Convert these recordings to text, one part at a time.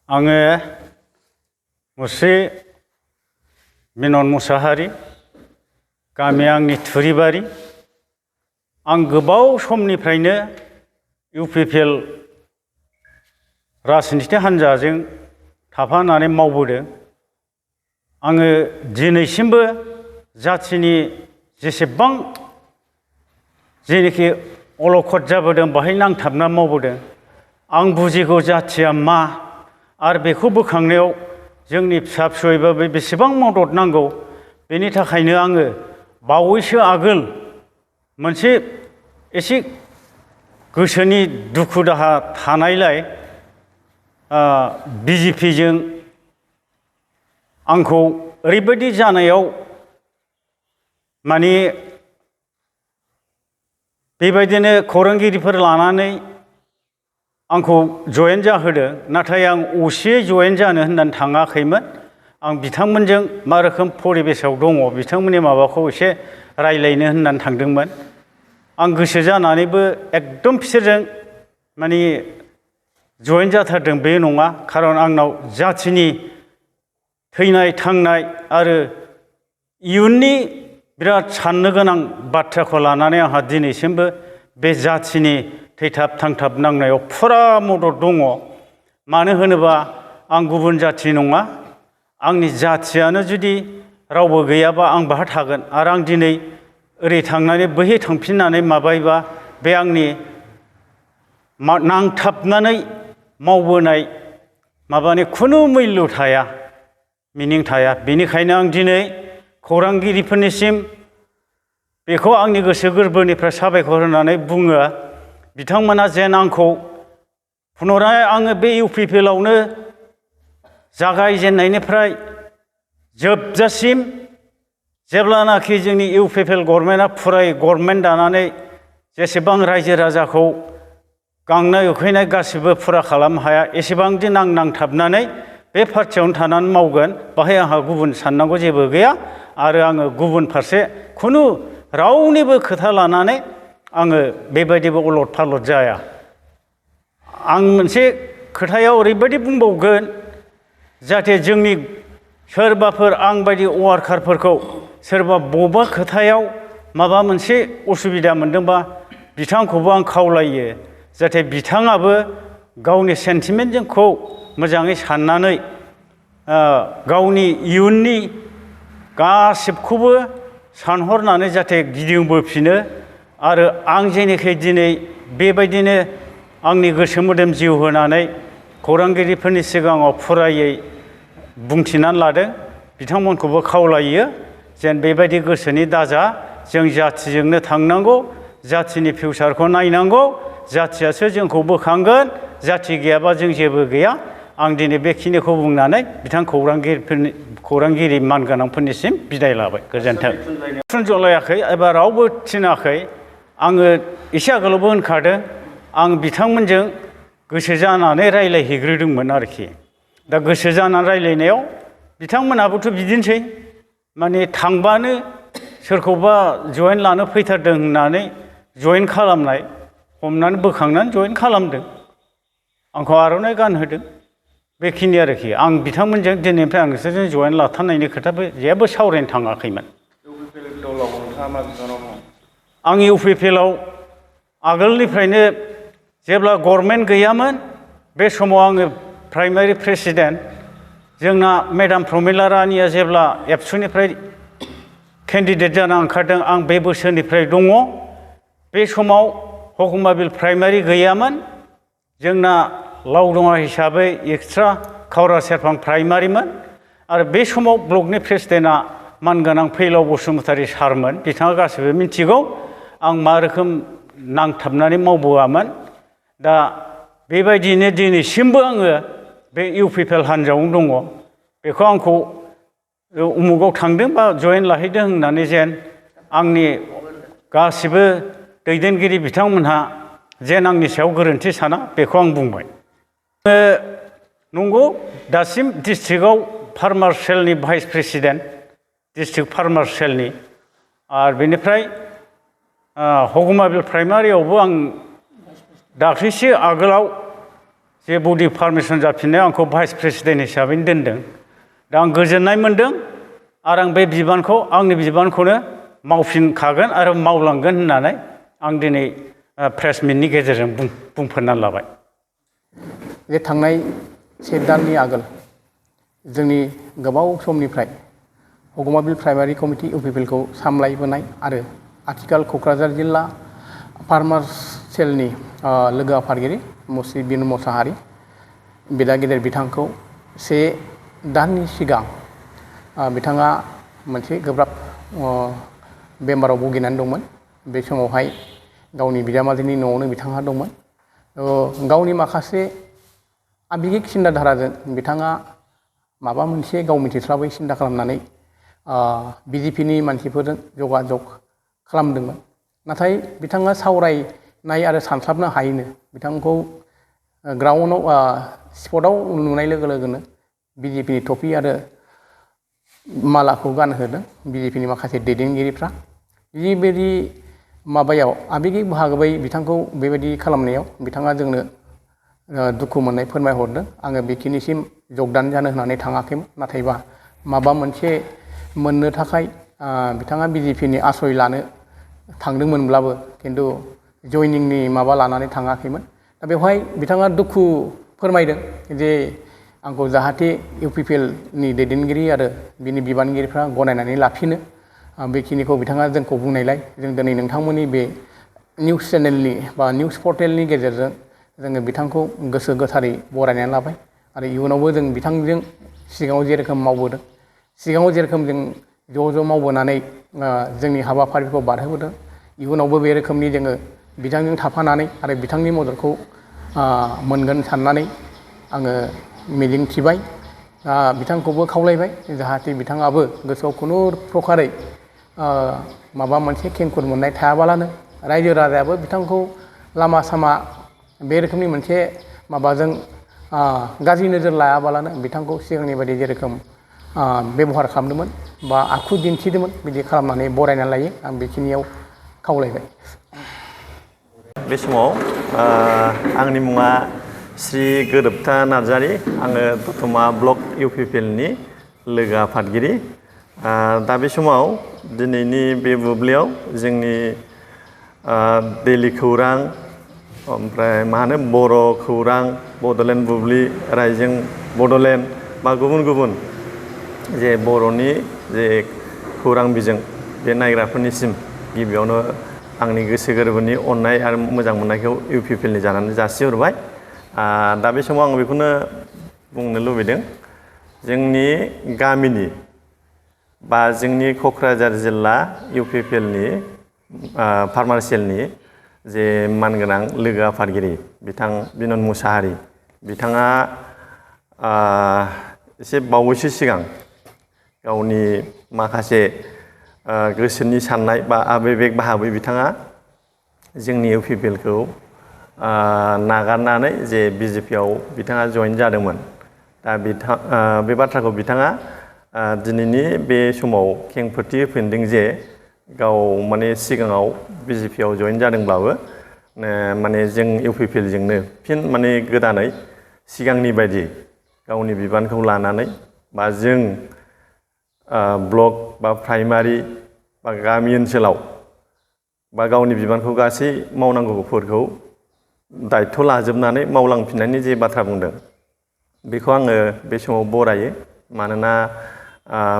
आङो मुस्रि मिनन मुसाहारि, गामिया आंनि थुरिबारि। आं गोबाव समनिफ्रायनो इउपिपिएल राजनिति हान्जाजों थाफानानै मावबोदों। आङो दिनैसिमबो जाथिनि जेसेबां जेनोखि अलखद जाबोदों बाहाय नांथाबना मावबोदों। आं बुजिगौ जाथिया मा आरो बेखौ बोखांनायाव जोंनि फिसा फिसौयैबाबो बेसेबां मदद नांगौ। बेनि थाखायनो आङो बावैसो आगोल मोनसे एसे गोसोनि दुखु दाहा थानायलाय बिजेपिजों आंखौ ओरैबायदि जानायाव माने बेबायदिनो खौरांगिरिफोर लानानै आंखौ जयेन जाहोदों। नाथाय आं असियै जयेन जानो होननानै थाङाखैमोन। आं बिथांमोनजों मा रोखोम परिबेसाव दङ बिथांमोननि माबाखौ एसे रायलायनो होननानै थांदोंमोन। आं गोसो जानानैबो एकदम बिसोरजों माने जयेन जाथारदों बे नङा। खारन आंनाव जाथिनि थैनाय थांनाय आरो इयुननि बिराद साननो गोनां बाथ्राखौ लानानै आंहा दिनैसिमबो बे जाथिनि थैथाब थांथाब नांनायाव फुरा मदद दङ। मानो होनोबा आं गुबुन जाथि नङा। आंनि जाथियानो जुदि रावबो गैयाबा आं बाहा थागोन। आरो आं दिनै ओरै थांनानै बैहाय थांफिननानै माबायोबा बे आंनि नांथाबनानै मावबोनाय माबानि खुनु मुल्य थाया, मिनिं थाया। बेनिखायनो आं दिनै खौरांगिरिफोरनिसिम बेखौ आंनि गोसो गोरबोनिफ्राय साबायखर होनानै बुङो, बिथांमोना जेन आंखौ पुनराय आङो बे इउपिपिएलआवनो जागायजेननायनिफ्राय जोबजासिम जेब्लानाखि जोंनि इउपिपिएल गभर्नमेन्टआ फुराय गभर्नमेन्ट दानानै जेसेबां रायजो राजाखौ गांनाय उखैनाय गासिबो फुरा खालामनो हाया एसेबां दिन आं नांथाबनानै बे पार्टियावनो थानानै मावगोन। बाहाय आंहा गुबुन साननांगौ जेबो गैया। आरो आङो गुबुन फारसे खुनु रावनिबो खोथा लानानै आङो बेबायदिबो अलद फालद जाया। आं मोनसे खोथायाव ओरैबायदि बुंबावगोन, जाहाथे जोंनि सोरबाफोर आं बायदि वार्कारफोरखौ सोरबा बबेबा खोथायाव माबा मोनसे उसुबिदा मोनदोंबा बिथांखौबो आं खावलायो, जाहाथे बिथाङाबो गावनि सेन्टिमेन्टखौ मोजाङै साननानै गावनि इयुननि गासिबखौबो सानहरनानै जाहाथे गिदिंबोफिनो। आरो आं जेनोखि दिनै बेबायदिनो आंनि गोसो मोदोम जिउ होनानै खौरांगिरिफोरनि सिगाङाव फुरायै बुंथिनानै लादों, बिथांमोनखौबो खावलायो जेन बेबायदि गोसोनि दाजा। जों जाथिजोंनो थांनांगौ, जाथिनि फिउचारखौ नायनांगौ, जाथियासो जोंखौ बोखांगोन, जाथि गैयाबा जों जेबो गैया। आं दिनै बेखिनिखौ बुंनानै बिथां खौरांगिरि मानगोनांफोरनिसिम बिदाय लाबाय। गोजोन्थों। थुनजलायाखै एबा रावबो थिनाखै। आङो एसे आगोलावबो होनखादों, आं बिथांमोनजों गोसो जानानै रायलायहैग्रोदोंमोन आरोखि। दा गोसो जानानै रायलायनायाव बिथांमोनहाबोथ' बिदिनोसै, माने थांबानो सोरखौबा जयेन लानो फैथारदों होननानै जयेन खालामनाय, हमनानै बोखांनानै जयेन खालामदों, आंखौ आर'नाइ गानहोदों। बेखिनि आरोखि। आं बिथांमोनजों दिनैनिफ्राय आं नोंसोरजों जयेन लाथारनायनि खोथाबो जेबो सावरायनो थाङाखैमोन। आं इउपिपिएलआव आगोलनिफ्रायनो जेब्ला गभर्नमेन्ट गैयामोन बे समाव आङो प्राइमारि प्रेसिडेन्ट। जोंना मेडाम प्रमिला रानिया जेब्ला एबसुनिफ्राय केन्डिडेट जाना ओंखारदों आं बे बोसोरनिफ्राय दङ। बे समाव हकुमाबिल प्राइमारि गैयामोन। जोंना लावदङा हिसाबै एक्सट्रा खावरा सेरफां प्राइमारिमोन। आरो बे समाव ब्लकनि प्रेसिडेन्टआ मानगोनां फैलाव बसुमतारी सारमोन। बिथाङा गासैबो मिथिगौ आं मा रोखोम नांथाबनानै मावबोआमोन। दा बेबायदिनो दिनैसिमबो आङो बे इउपिपिएल हान्जायावनो दङ। बेखौ आंखौ उमुगाव थांदों बा जयेन लाहैदों होननानै जेन आंनि गासिबो दैदेनगिरि बिथांमोनहा जेन आंनि सायाव गोरोन्थि साना बेखौ आं बुंबाय। नंगौ, दासिम डिस्ट्रिक्टआव फार्मार सेलनि भाइस प्रेसिडेन्ट, डिस्ट्रिक्ट फार्मार सेलनि। आरो बेनिफ्राय हकुमाबिल प्राइमारियावबो आं दाख्लैसो आगोलाव जे बडि पारमिसन जाफिननायाव आंखौ भाइस प्रेसिडेन्ट हिसाबैनो दोनदों। दा आं गोजोननाय मोन्दों आरो आं बे बिबानखौ आंनि बिबानखौनो मावफिनखागोन आरो मावलांगोन होननानै आं दिनै प्रेस मिटनि गेजेरजों बुंफोरना लाबाय। जे थांनाय से दाननि आगोल जोंनि गोबाव समनिफ्राय हगमाबिल प्राइमारि कमिटि इउपिपिएलखौ सामलायबोनाय आरो आथिखाल क'क्राझार जिल्ला फार्मार्स सेलनि लोगो आफादगिरि मुस्रि बिनु मोसाहारि बिदा गेदेर बिथांखौ से दाननि सिगां बिथाङा मोनसे गोब्राब बेमाराव भुगिनानै दंमोन। बे समावहाय गावनि बिजामादैनि न'आवनो बिथाङा दंमोन। गावनि माखासे आबेगिक सिन्ताधाराजों बिथाङा माबा मोनसे गाव मिथिस्लाबै सिन्ता खालामनानै बिजेपिनि मानसिफोरजों जगाजग खालामदोंमोन। नाथाय बिथाङा सावरायनाय आरो सानस्लाबनो हायैनो बिथांखौ ग्राउन्डआव स्पटआव नुनाय लोगो लोगोनो बिजेपिनि टफि आरो मालाखौ गानहोदों बिजेपिनि माखासे दैदेनगिरिफ्रा। बेबायदि माबायाव आबेगिक बाहागोयै बिथांखौ बेबायदि खालामनायाव बिथाङा जोंनो दुखु मोननाय फोरमायहरदों। आङो बेखिनिसिम जगदान जानो होननानै थाङाखैमोन, नाथायबा माबा मोनसे मोननो थाखाय बिथाङा बिजेपिनि आश्रय लानो थांदोंमोनब्लाबो खिन्थु जयनिंनि माबा लानानै थाङाखैमोन। दा बेवहाय बिथाङा दुखु फोरमायदों जे आंखौ जाहाथे इउपिपिएलनि दैदेनगिरि आरो बिनि बिबानगिरिफ्रा गनायनानै लाफिनो। बेखिनिखौ बिथाङा जोंखौ बुंनायलाय जों दिनै नोंथांमोननि बे निउस चेनेलनि बा निउस पर्टेलनि गेजेरजों जोङो बिथांखौ गोसो गोथारै बरायनानै लाबाय आरो इयुनावबो जों बिथांजों सिगाङाव जेरोखोम मावबोदों, सिगाङाव जेरोखोम जों ज' मावबोनानै जोंनि हाबाफारिखौ बारहोबोदों, इयुनावबो बे रोखोमनि जोङो बिथांजों थाफानानै आरो बिथांनि मददखौ मोनगोन साननानै आङो मिजिंथिबाय। बिथांखौबो खावलायबाय जाहाथे बिथाङाबो गोसोआव खुनु प्रकारै माबा मोनसे खेंखुद मोननाय थायाबालानो रायजो राजायाबो बिथांखौ लामा सामा बे रोखोमनि मोनसे माबाजों गाज्रि नोजोर लायाबालानो बिथांखौ सिगांनि बायदि जेरोखोम बेबहार खालामदोंमोन बा आखु दिन्थिदोंमोन बिदि खालामनानै बरायना लायो। आं बेखिनियाव खावलायबाय। बे समाव आंनि मुङा श्री गोरोबथा नार्जारी। आङो दतमा ब्लक इउपिपिएलनि लोगो आफादगिरि। दा बे समाव दिनैनि बे बुब्लियाव जोंनि दैलि खौरां, ओमफ्राय मा होनो बर' खौरां, बड'लेण्ड बुब्लि, रायजों बड'लेण्ड बा गुबुन गुबुन जे बर'नि जे खौरां बिजों बे नायग्राफोरनिसिम गिबियावनो आंनि गोसो गोरबोनि अननाय आरो मोजां मोननायखौ इउपिपिएलनि जानानै जासिहरबाय। दा बे समाव आं बेखौनो बुंनो लुबैदों, जोंनि गामिनि बा जोंनि क'क्राझार जिल्ला इउपिपिएलनि फार्मार सेलनि जे मानगोनां लोगो आफादगिरि बिथां बिनद मुसाहारि, बिथाङा एसे बावैसो सिगां गावनि माखासे गोसोनि साननाय बा आबेग बाहाबै बिथाङा जोंनि इउपिपिएलखौ नागारनानै जे बिजेपिआव बिथाङा जइन जादोंमोन। दा बे बाथ्राखौ बिथाङा दिनैनि बे समाव खेंफोरथि होफिनदों जे गाव माने सिगाङाव बिजेपिआव जइन जादोंब्लाबो माने जों इउपिपिएलजोंनो फिन माने गोदानै सिगांनि बायदि गावनि बिबानखौ लानानै बा जों ब्लक बा प्राइमारि बा गामि ओनसोलाव बा गावनि बिबानखौ गासै मावनांगौफोरखौ दायथ' लाजोबनानै मावलांफिननायनि जे बाथ्रा बुंदों बेखौ आङो बे समाव बरायो। मानोना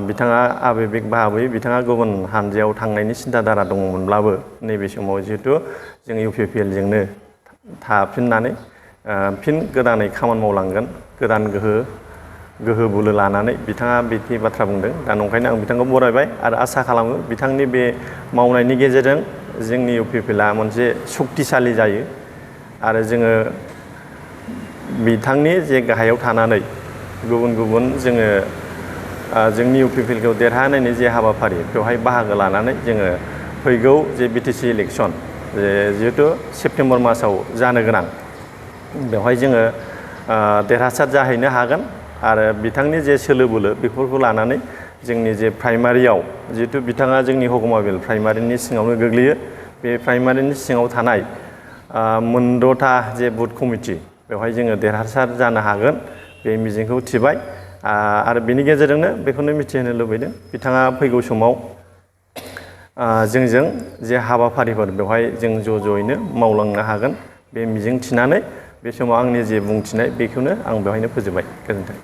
बिथाङा आबेग भाबै बिथाङा गुबुन हानजायाव थांनायनि सिन्ताधारा दङमोनब्लाबो नैबे समाव जिहेथु जों इउपिपिएलजोंनो थाफिननानै फिन गोदानै खामानि मावलांगोन, गोदान गोहो बोलो लानानै बिथाङा बिदि बाथ्रा बुंदों। दा नंखायनो आं बिथांखौ बरायबाय आरो आसा खालामो बिथांनि बे मावनायनि गेजेरजों जोंनि इउपिपिएलआ मोनसे सक्तिशालि जायो आरो जोङो बिथांनि जे गाहायाव थानानै गुबुन गुबुन जोङो जोंनि इउपिपिएलखौ देरहाहोनायनि जे हाबाफारि बेवहाय बाहागो लानानै जोङो फैगौ जे बिटिसि इलेक्सन जिहेतु सेप्तेम्बर मासाव जानो गोनां बेवहाय जोङो देरहासार जाहैनो हागोन आरो बिथांनि जे सोलो बोलो बेफोरखौ लानानै जोंनि जे प्राइमारियाव जिहेतु बिथाङा जोंनि हगमाबिल प्राइमारिनि सिङावनो गोग्लैयो, बे प्राइमारिनि सिङाव थानाय मोनद'था जे बुथ कमिटि बेवहाय जोङो देरहासार जानो हागोन बे मिजिंखौ थिबाय आरो बेनि गेजेरजोंनो बेखौनो मिथिहोनो लुबैदों बिथाङा फैगौ समाव जोंजों जे हाबाफारिफोर बेवहाय जों ज'यैनो मावलांनो हागोन बे मिजिं थिनानै बे समाव आंनि जे बुंथिनाय बेखौनो आं बेवहायनो फोजोबबाय। गोजोन्थों।